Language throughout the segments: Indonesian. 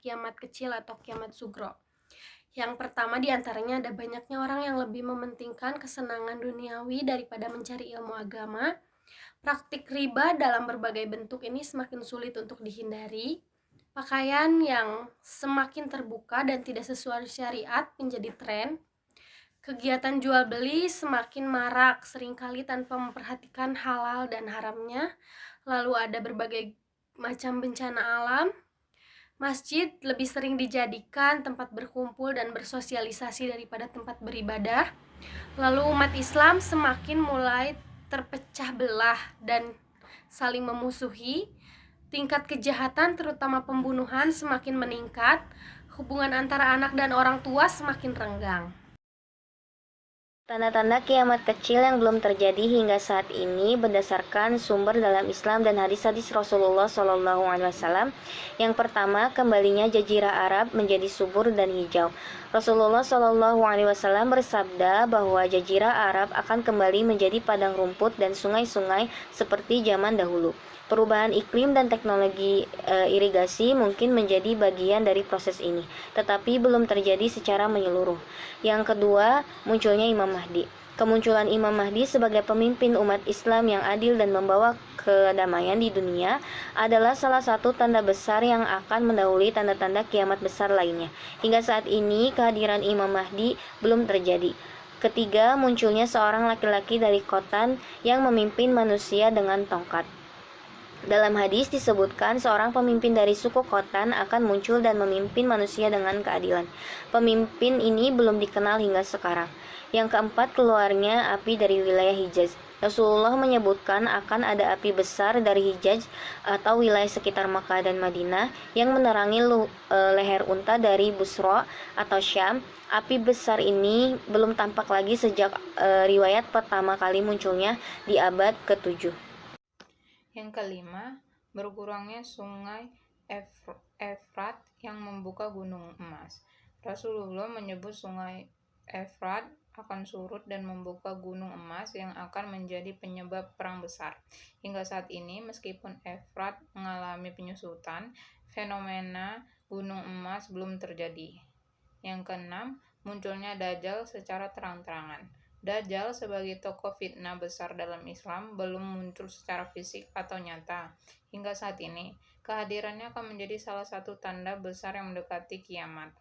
kiamat kecil atau kiamat sugro. Yang pertama di antaranya ada banyaknya orang yang lebih mementingkan kesenangan duniawi daripada mencari ilmu agama. Praktik riba dalam berbagai bentuk ini semakin sulit untuk dihindari. Pakaian yang semakin terbuka dan tidak sesuai syariat menjadi tren. Kegiatan jual beli semakin marak, seringkali tanpa memperhatikan halal dan haramnya. Lalu ada berbagai macam bencana alam. Masjid lebih sering dijadikan tempat berkumpul dan bersosialisasi daripada tempat beribadah. Lalu umat Islam semakin mulai terpecah belah dan saling memusuhi. Tingkat kejahatan terutama pembunuhan semakin meningkat. Hubungan antara anak dan orang tua semakin renggang. Tanda-tanda kiamat kecil yang belum terjadi hingga saat ini berdasarkan sumber dalam Islam dan hadis-hadis Rasulullah SAW. Yang pertama, kembalinya jazirah Arab menjadi subur dan hijau. Rasulullah SAW bersabda bahwa jazirah Arab akan kembali menjadi padang rumput dan sungai-sungai seperti zaman dahulu. Perubahan iklim dan teknologi irigasi mungkin menjadi bagian dari proses ini, tetapi belum terjadi secara menyeluruh. Yang kedua, munculnya Imam Mahdi. Kemunculan Imam Mahdi sebagai pemimpin umat Islam yang adil dan membawa kedamaian di dunia adalah salah satu tanda besar yang akan mendahului tanda-tanda kiamat besar lainnya. Hingga saat ini, kehadiran Imam Mahdi belum terjadi. Ketiga, munculnya seorang laki-laki dari Khotan yang memimpin manusia dengan tongkat. Dalam hadis disebutkan seorang pemimpin dari suku Khotan akan muncul dan memimpin manusia dengan keadilan. Pemimpin ini belum dikenal hingga sekarang. Yang keempat, keluarnya api dari wilayah Hijaz. Rasulullah menyebutkan akan ada api besar dari Hijaz atau wilayah sekitar Makkah dan Madinah yang menerangi leher unta dari Busra atau Syam. Api besar ini belum tampak lagi sejak riwayat pertama kali munculnya di abad ke-7. Yang kelima, berkurangnya sungai Efrat yang membuka gunung emas. Rasulullah menyebut sungai Efrat akan surut dan membuka gunung emas yang akan menjadi penyebab perang besar. Hingga saat ini, meskipun Efrat mengalami penyusutan, fenomena gunung emas belum terjadi. Yang keenam, munculnya Dajjal secara terang-terangan. Dajjal sebagai tokoh fitnah besar dalam Islam belum muncul secara fisik atau nyata. Hingga saat ini, kehadirannya akan menjadi salah satu tanda besar yang mendekati kiamat.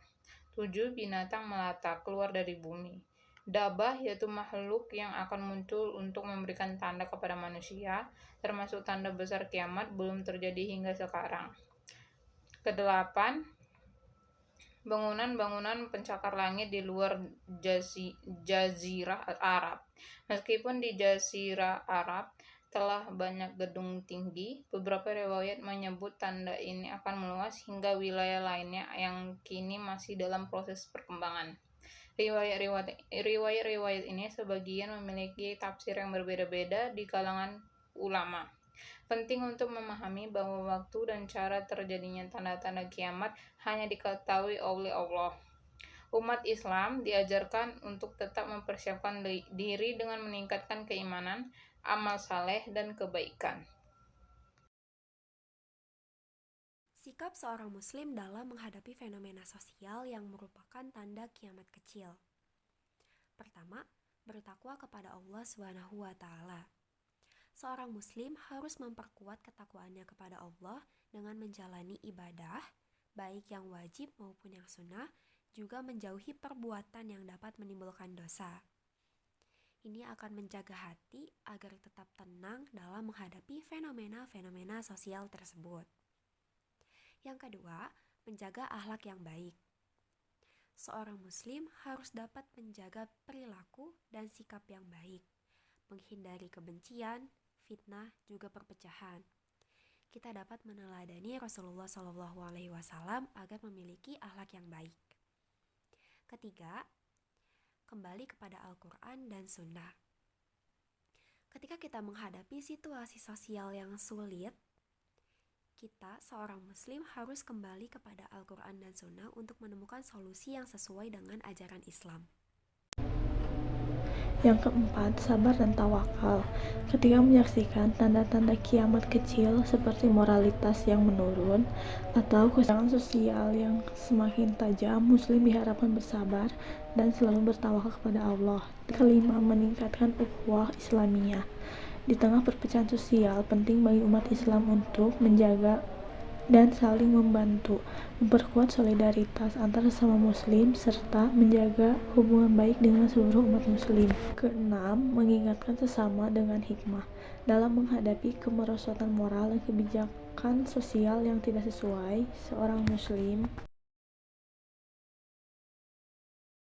7. Binatang melata keluar dari bumi. Dabah yaitu makhluk yang akan muncul untuk memberikan tanda kepada manusia, termasuk tanda besar kiamat belum terjadi hingga sekarang. Kedelapan, bangunan-bangunan pencakar langit di luar jazirah Arab. Meskipun di jazirah Arab telah banyak gedung tinggi, beberapa riwayat menyebut tanda ini akan meluas hingga wilayah lainnya yang kini masih dalam proses perkembangan. Riwayat-riwayat ini sebagian memiliki tafsir yang berbeda-beda di kalangan ulama. Penting untuk memahami bahwa waktu dan cara terjadinya tanda-tanda kiamat hanya diketahui oleh Allah. Umat Islam diajarkan untuk tetap mempersiapkan diri dengan meningkatkan keimanan, amal saleh, dan kebaikan. Sikap seorang muslim dalam menghadapi fenomena sosial yang merupakan tanda kiamat kecil. Pertama, bertakwa kepada Allah SWT. Seorang muslim harus memperkuat ketakwaannya kepada Allah dengan menjalani ibadah, baik yang wajib maupun yang sunnah, juga menjauhi perbuatan yang dapat menimbulkan dosa. Ini akan menjaga hati agar tetap tenang dalam menghadapi fenomena-fenomena sosial tersebut. Yang kedua, menjaga akhlak yang baik. Seorang muslim harus dapat menjaga perilaku dan sikap yang baik, menghindari kebencian, fitnah, juga perpecahan. Kita dapat meneladani Rasulullah SAW agar memiliki akhlak yang baik. Ketiga, kembali kepada Al-Quran dan Sunnah. Ketika kita menghadapi situasi sosial yang sulit, kita, seorang muslim, harus kembali kepada Al-Quran dan Sunnah untuk menemukan solusi yang sesuai dengan ajaran Islam. Yang keempat, sabar dan tawakal. Ketika menyaksikan tanda-tanda kiamat kecil seperti moralitas yang menurun atau kesenjangan sosial yang semakin tajam, Muslim diharapkan bersabar dan selalu bertawakal kepada Allah. Kelima, meningkatkan ukhuwah Islamiyah. Di tengah perpecahan sosial, penting bagi umat Islam untuk menjaga dan saling membantu, memperkuat solidaritas antar sesama muslim, serta menjaga hubungan baik dengan seluruh umat muslim. Keenam, mengingatkan sesama dengan hikmah dalam menghadapi kemerosotan moral dan kebijakan sosial yang tidak sesuai. Seorang muslim